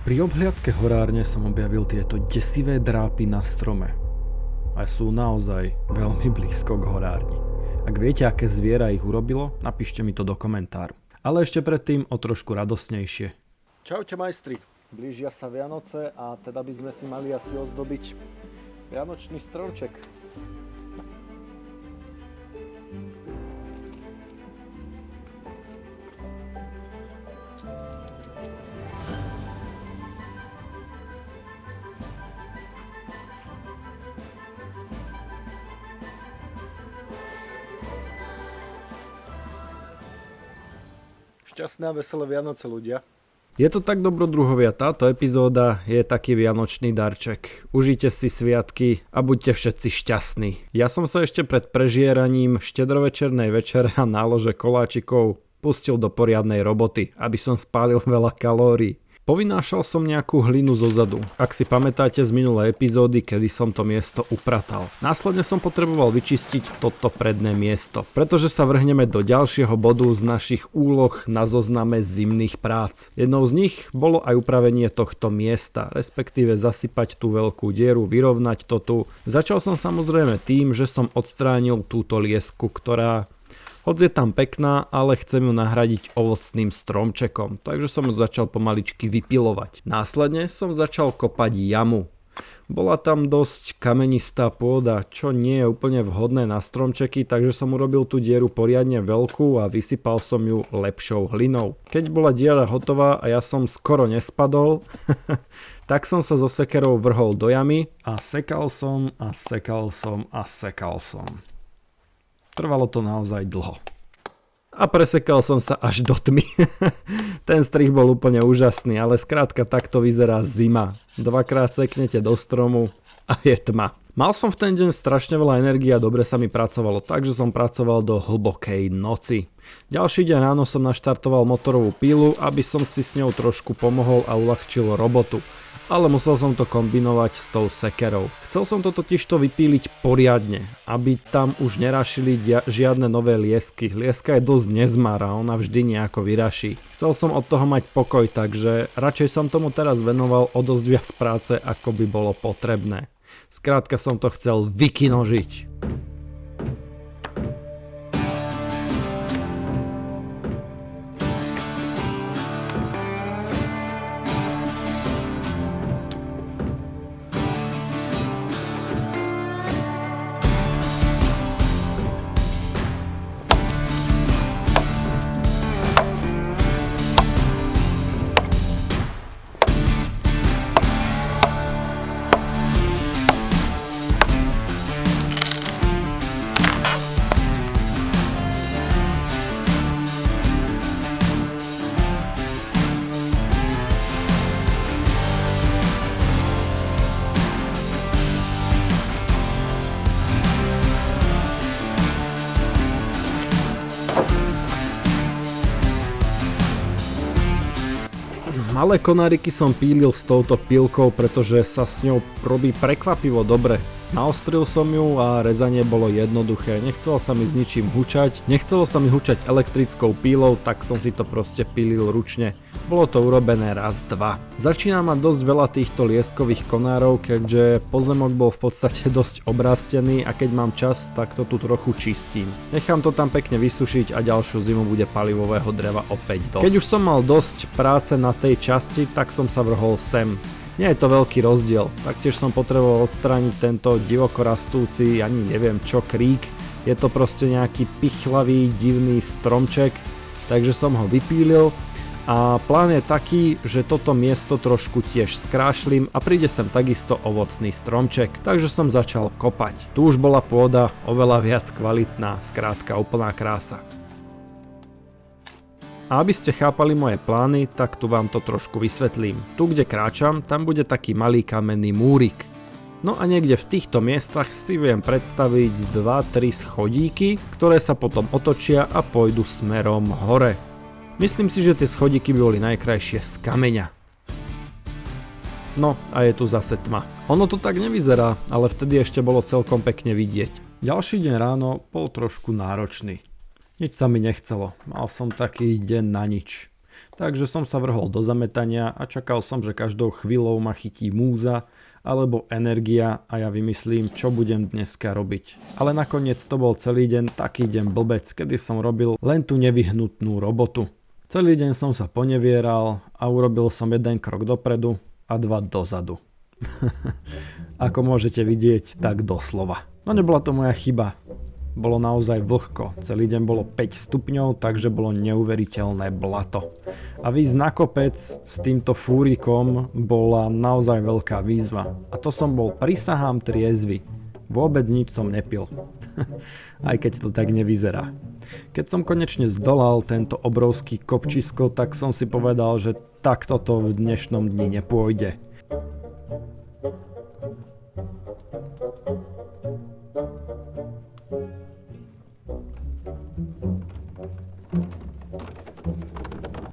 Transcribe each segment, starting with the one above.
Pri obhliadke horárne som objavil tieto desivé drápy na strome. A sú naozaj veľmi blízko k horárni. Ak viete, aké zviera ich urobilo, napíšte mi to do komentáru. Ale ešte predtým o trošku radosnejšie. Čaute majstri, blížia sa Vianoce a teda by sme si mali asi ozdobiť vianočný stromček. Šťastné a veselé Vianoce, ľudia. Je to tak, dobrodruhovia, táto epizóda je taký vianočný darček. Užite si sviatky a buďte všetci šťastní. Ja som sa ešte pred prežieraním štedrovečernej večere a nálože koláčikov pustil do poriadnej roboty, aby som spálil veľa kalórií. Povynášal som nejakú hlinu zozadu, ak si pamätáte z minulej epizódy, kedy som to miesto upratal. Následne som potreboval vyčistiť toto predné miesto, pretože sa vrhneme do ďalšieho bodu z našich úloh na zozname zimných prác. Jednou z nich bolo aj upravenie tohto miesta, respektíve zasypať tú veľkú dieru, vyrovnať to tu. Začal som samozrejme tým, že som odstránil túto liesku, ktorá hoď je tam pekná, ale chcem ju nahradiť ovocným stromčekom, takže som ju začal pomaličky vypilovať. Následne som začal kopať jamu. Bola tam dosť kamenistá pôda, čo nie je úplne vhodné na stromčeky, takže som urobil tú dieru poriadne veľkú a vysypal som ju lepšou hlinou. Keď bola diera hotová a ja som skoro nespadol, tak som sa so sekerou vrhol do jamy a sekal som. Trvalo to naozaj dlho. A presekal som sa až do tmy. Ten strih bol úplne úžasný, ale skrátka takto vyzerá zima. Dvakrát seknete do stromu a je tma. Mal som v ten deň strašne veľa energie a dobre sa mi pracovalo, takže som pracoval do hlbokej noci. Ďalší deň ráno som naštartoval motorovú pílu, aby som si s ňou trošku pomohol a uľahčil robotu. Ale musel som to kombinovať s tou sekerou. Chcel som to totižto vypíliť poriadne, aby tam už nerašili žiadne nové liesky. Lieska je dosť nezmára, ona vždy nejako vyraší. Chcel som od toho mať pokoj, takže radšej som tomu teraz venoval o dosť viac práce, ako by bolo potrebné. Skrátka som to chcel vykinožiť. Malé konáriky som pílil s touto pílkou, pretože sa s ňou robí prekvapivo dobre. Naostril som ju a rezanie bolo jednoduché, nechcelo sa mi s ničím hučať, nechcelo sa mi hučať elektrickou pílou, tak som si to proste pílil ručne. Bolo to urobené raz, dva. Začína mať dosť veľa týchto lieskových konárov, keďže pozemok bol v podstate dosť obrastený a keď mám čas, tak to tu trochu čistím. Nechám to tam pekne vysušiť a ďalšiu zimu bude palivového dreva opäť dosť. Keď už som mal dosť práce na tej časti, tak som sa vrhol sem. Nie je to veľký rozdiel, taktiež som potreboval odstrániť tento divoko rastúci, ani neviem čo, krík. Je to proste nejaký pichlavý, divný stromček, takže som ho vypílil a plán je taký, že toto miesto trošku tiež skrášlim a príde sem takisto ovocný stromček, takže som začal kopať. Tu už bola pôda oveľa viac kvalitná, skrátka úplná krása. A aby ste chápali moje plány, tak tu vám to trošku vysvetlím. Tu, kde kráčam, tam bude taký malý kamenný múrik. No a niekde v týchto miestach si viem predstaviť 2-3 schodíky, ktoré sa potom otočia a pôjdu smerom hore. Myslím si, že tie schodíky by boli najkrajšie z kameňa. No a je tu zase tma. Ono to tak nevyzerá, ale vtedy ešte bolo celkom pekne vidieť. Ďalší deň ráno bol trošku náročný. Nič sa mi nechcelo, mal som taký deň na nič. Takže som sa vrhol do zametania a čakal som, že každou chvíľou ma chytí múza alebo energia a ja vymyslím, čo budem dneska robiť. Ale nakoniec to bol celý deň taký deň blbec, kedy som robil len tú nevyhnutnú robotu. Celý deň som sa ponevieral a urobil som jeden krok dopredu a 2 dozadu. Ako môžete vidieť, tak doslova. No nebola to moja chyba. Bolo naozaj vlhko. Celý deň bolo 5 stupňov, takže bolo neuveriteľné blato. A výjsť na kopec s týmto fúrikom bola naozaj veľká výzva. A to som bol, prisahám, triezvy. Vôbec nič som nepil. Aj keď to tak nevyzerá. Keď som konečne zdolal tento obrovský kopčisko, tak som si povedal, že takto to v dnešnom dni nepôjde.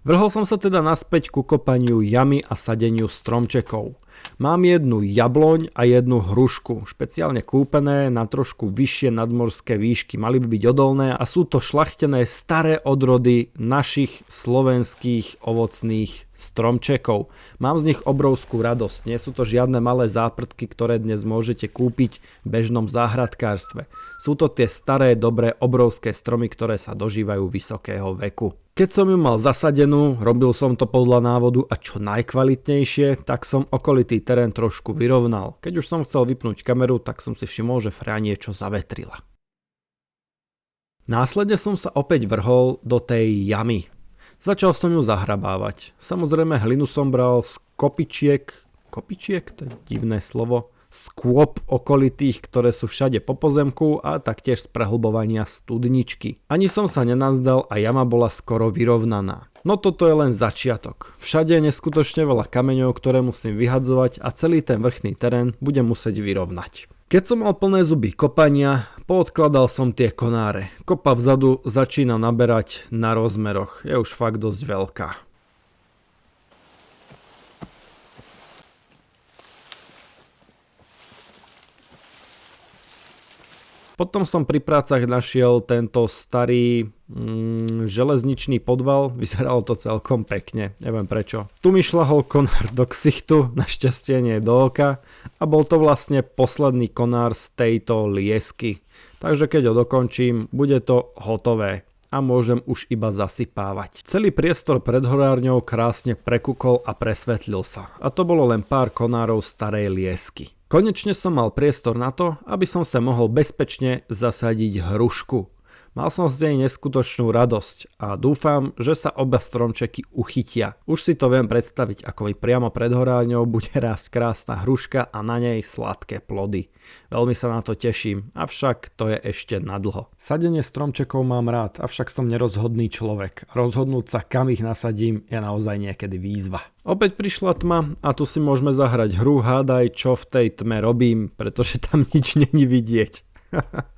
Vrhol som sa teda naspäť ku kopaniu jamy a sadeniu stromčekov. Mám jednu jabloň a jednu hrušku, špeciálne kúpené na trošku vyššie nadmorské výšky, mali by byť odolné a sú to šľachtené staré odrody našich slovenských ovocných stromčekov. Mám z nich obrovskú radosť, nie sú to žiadne malé záprtky, ktoré dnes môžete kúpiť v bežnom záhradkárstve. Sú to tie staré, dobré, obrovské stromy, ktoré sa dožívajú vysokého veku. Keď som ju mal zasadenú, robil som to podľa návodu a čo najkvalitnejšie, tak som okolitý terén trošku vyrovnal. Keď už som chcel vypnúť kameru, tak som si všimol, že Freja niečo zavetrila. Následne som sa opäť vrhol do tej jamy. Začal som ju zahrabávať. Samozrejme hlinu som bral z kopičiek, to je divné slovo, skôp okolitých, ktoré sú všade po pozemku a taktiež z prehlbovania studničky. Ani som sa nenazdal a jama bola skoro vyrovnaná. No toto je len začiatok. Všade je neskutočne veľa kameňov, ktoré musím vyhadzovať a celý ten vrchný terén budem musieť vyrovnať. Keď som mal plné zuby kopania, poodkladal som tie konáre. Kopa vzadu začína naberať na rozmeroch. Je už fakt dosť veľká. Potom som pri prácach našiel tento starý železničný podval, vyzeralo to celkom pekne, neviem prečo. Tu mi šľahol konár do ksichtu, našťastie nie do oka a bol to vlastne posledný konár z tejto liesky. Takže keď ho dokončím, bude to hotové a môžem už iba zasypávať. Celý priestor pred horárňou krásne prekukol a presvetlil sa. A to bolo len pár konárov starej liesky. Konečne som mal priestor na to, aby som sa mohol bezpečne zasadiť hrušku. Mal som z nej neskutočnú radosť a dúfam, že sa oba stromčeky uchytia. Už si to viem predstaviť, ako mi priamo pred horárňou bude rásť krásna hruška a na nej sladké plody. Veľmi sa na to teším, avšak to je ešte nadlho. Sadenie stromčekov mám rád, avšak som nerozhodný človek. Rozhodnúť sa, kam ich nasadím, je naozaj niekedy výzva. Opäť prišla tma a tu si môžeme zahrať hru Hádaj, čo v tej tme robím, pretože tam nič není vidieť.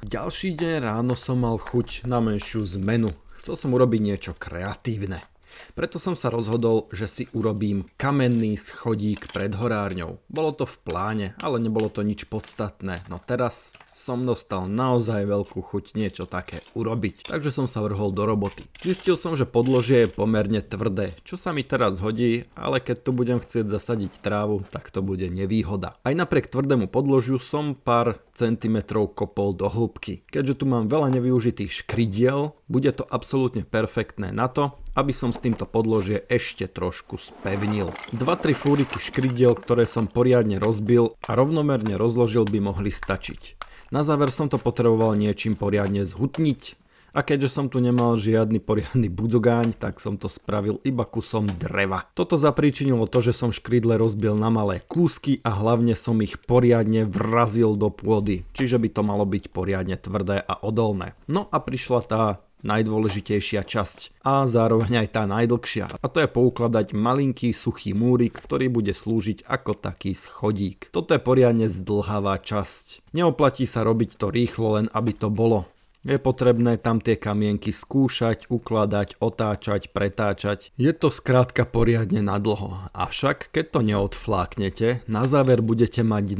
Ďalší deň ráno som mal chuť na menšiu zmenu. Chcel som urobiť niečo kreatívne. Preto som sa rozhodol, že si urobím kamenný schodík pred horárňou. Bolo to v pláne, ale nebolo to nič podstatné. No teraz som dostal naozaj veľkú chuť niečo také urobiť. Takže som sa vrhol do roboty. Zistil som, že podložie je pomerne tvrdé, čo sa mi teraz hodí, ale keď tu budem chcieť zasadiť trávu, tak to bude nevýhoda. Aj napriek tvrdému podložiu som pár centimetrov kopol do hĺbky. Keďže tu mám veľa nevyužitých škridiel, bude to absolútne perfektné na to, aby som s týmto podložie ešte trošku spevnil. 2-3 fúriky škridiel, ktoré som poriadne rozbil a rovnomerne rozložil, by mohli stačiť. Na záver som to potreboval niečím poriadne zhutniť a keďže som tu nemal žiadny poriadny budzogáň, tak som to spravil iba kusom dreva. Toto zapríčinilo to, že som škridle rozbil na malé kúsky a hlavne som ich poriadne vrazil do pôdy, čiže by to malo byť poriadne tvrdé a odolné. No a prišla tá najdôležitejšia časť a zároveň aj tá najdlhšia. A to je poukladať malinký suchý múrik, ktorý bude slúžiť ako taký schodík. Toto je poriadne zdĺhavá časť. Neoplatí sa robiť to rýchlo, len aby to bolo. Je potrebné tam tie kamienky skúšať, ukladať, otáčať, pretáčať. Je to skrátka poriadne nadlho. Avšak, keď to neodfláknete, na záver budete mať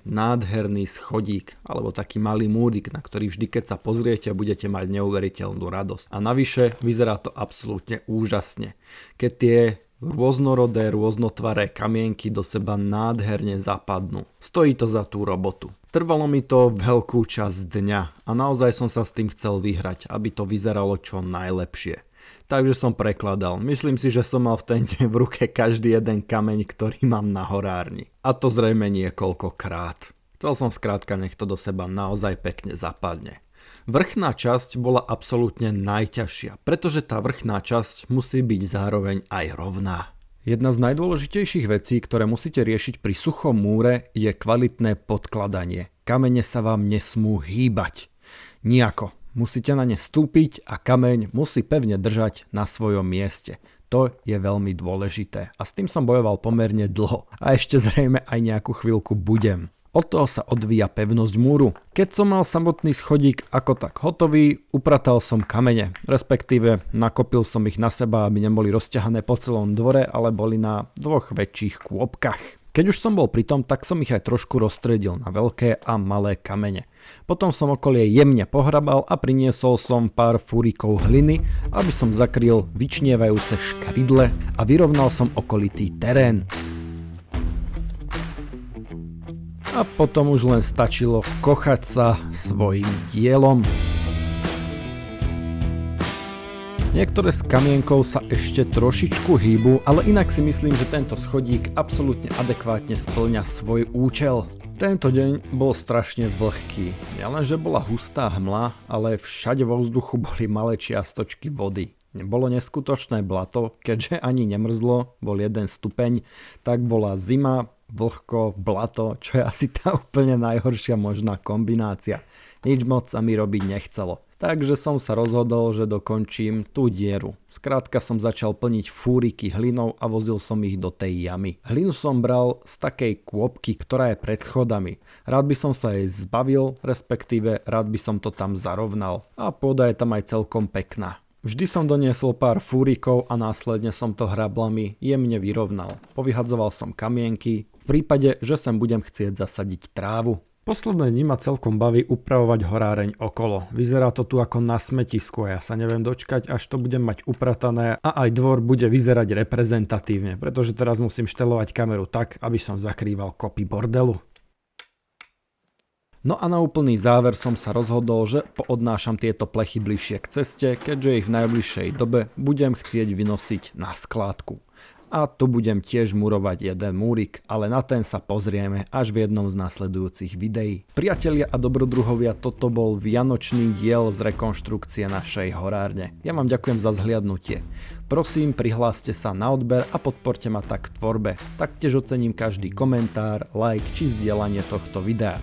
nádherný schodík, alebo taký malý múrik, na ktorý vždy, keď sa pozriete, budete mať neuveriteľnú radosť. A navyše vyzerá to absolútne úžasne. Keď tie rôznorodé, rôznotvaré kamienky do seba nádherne zapadnú. Stojí to za tú robotu. Trvalo mi to veľkú časť dňa a naozaj som sa s tým chcel vyhrať, aby to vyzeralo čo najlepšie. Takže som prekladal. Myslím si, že som mal v ten deň v ruke každý jeden kameň, ktorý mám na horárni. A to zrejme niekoľkokrát. Chcel som skrátka, nech to do seba naozaj pekne zapadne. Vrchná časť bola absolútne najťažšia, pretože tá vrchná časť musí byť zároveň aj rovná. Jedna z najdôležitejších vecí, ktoré musíte riešiť pri suchom múre, je kvalitné podkladanie. Kamene sa vám nesmú hýbať. Nijako. Musíte na ne vstúpiť a kameň musí pevne držať na svojom mieste. To je veľmi dôležité a s tým som bojoval pomerne dlho a ešte zrejme aj nejakú chvíľku budem. Od toho sa odvíja pevnosť múru. Keď som mal samotný schodík ako tak hotový, upratal som kamene, respektíve nakopil som ich na seba, aby neboli rozťahané po celom dvore, ale boli na dvoch väčších kôpkach. Keď už som bol pri tom, tak som ich aj trošku rozstriedil na veľké a malé kamene. Potom som okolie jemne pohrabal a priniesol som pár fúrikov hliny, aby som zakryl vyčnievajúce škridle a vyrovnal som okolitý terén. A potom už len stačilo kochať sa svojím dielom. Niektoré z kamienkov sa ešte trošičku hýbu, ale inak si myslím, že tento schodík absolútne adekvátne spĺňa svoj účel. Tento deň bol strašne vlhký. Nielenže bola hustá hmla, ale všade vo vzduchu boli malé čiastočky vody. Bolo neskutočné blato, keďže ani nemrzlo, bol 1 stupeň, tak bola zima, vlhko, blato, čo je asi tá úplne najhoršia možná kombinácia. Nič moc sa mi robiť nechcelo. Takže som sa rozhodol, že dokončím tú dieru. Skrátka som začal plniť fúriky hlinou a vozil som ich do tej jamy. Hlinu som bral z takej kôpky, ktorá je pred schodami. Rád by som sa jej zbavil, respektíve rád by som to tam zarovnal. A pôda je tam aj celkom pekná. Vždy som doniesol pár fúrikov a následne som to hrablami jemne vyrovnal. Povyhadzoval som kamienky, v prípade, že sem budem chcieť zasadiť trávu. Posledné dni ma celkom baví upravovať horáreň okolo. Vyzerá to tu ako na smetisku a ja sa neviem dočkať, až to budem mať upratané a aj dvor bude vyzerať reprezentatívne, pretože teraz musím štelovať kameru tak, aby som zakrýval kopy bordelu. No a na úplný záver som sa rozhodol, že poodnášam tieto plechy bližšie k ceste, keďže ich v najbližšej dobe budem chcieť vynosiť na skládku. A tu budem tiež murovať jeden múrik, ale na ten sa pozrieme až v jednom z nasledujúcich videí. Priatelia a dobrodruhovia, toto bol vianočný diel z rekonštrukcie našej horárne. Ja vám ďakujem za zhliadnutie. Prosím, prihláste sa na odber a podporte ma tak v tvorbe. Taktiež ocením každý komentár, like či zdieľanie tohto videa.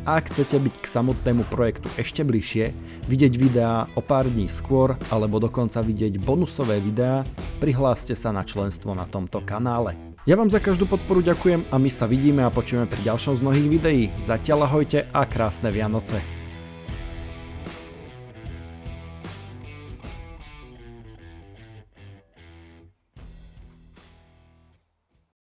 A ak chcete byť k samotnému projektu ešte bližšie, vidieť videá o pár dní skôr, alebo dokonca vidieť bonusové videá, prihláste sa na členstvo na tomto kanále. Ja vám za každú podporu ďakujem a my sa vidíme a počujeme pri ďalšom z mnohých videí. Zatiaľ ahojte a krásne Vianoce.